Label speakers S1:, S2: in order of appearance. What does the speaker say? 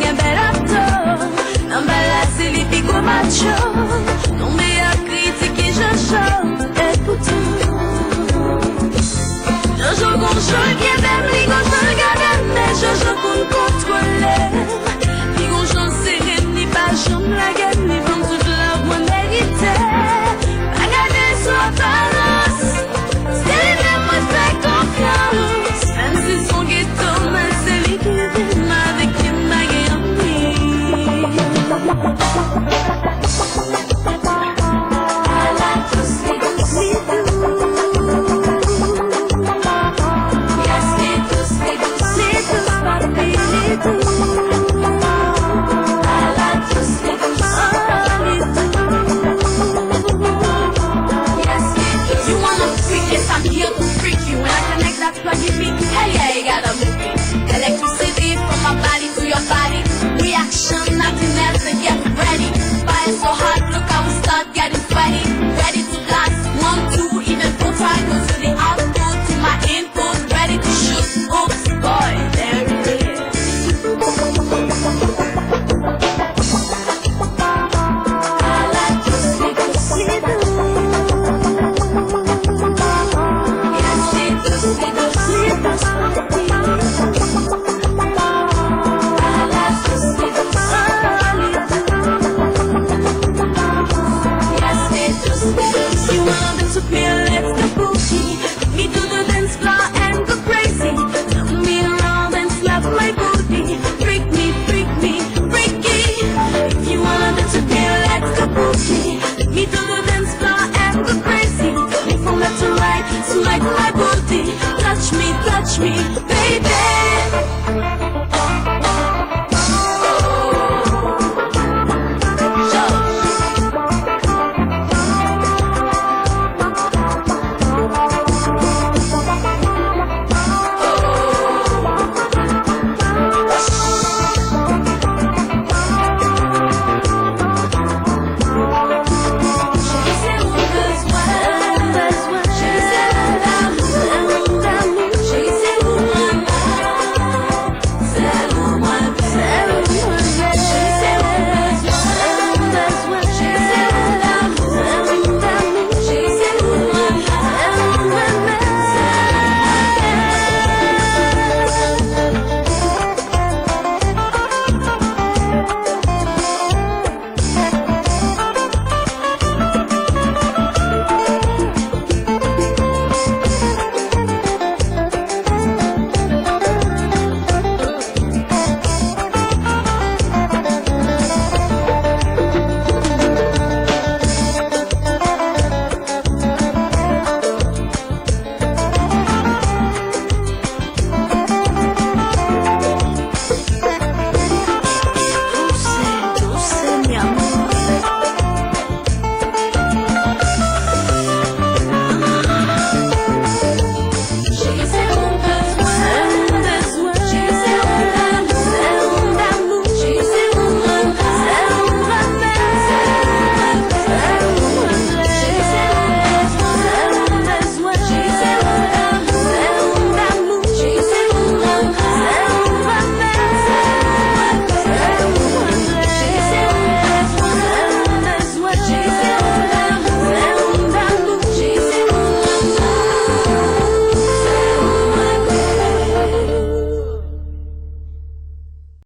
S1: gen bel ato. Nan bala se li pi go macho. Non meilleur critique et Jojo. Et pourtant Jojo gonjol ki dem li gonjol gadem. Mais Jojo kon kontrole. Li gonjol seren ni pa jom la gen. Ni vant tout love mwen merite. Pa gade sou apparence. Se li dem mwen fè konfiance. Même si son ghetto, mais c'est lui qui vient avec qui m'a gagné. Hell yeah, you gotta move me. Electricity from my body to your body. Reaction, nothing else to get ready. Fire so hot, look how we start getting sweaty. Ready to blast, 1, 2, even 4 try. Go to the output, to my input. Ready to shoot, oops, boy, there it is. I like to see the yes, see the touch me, baby.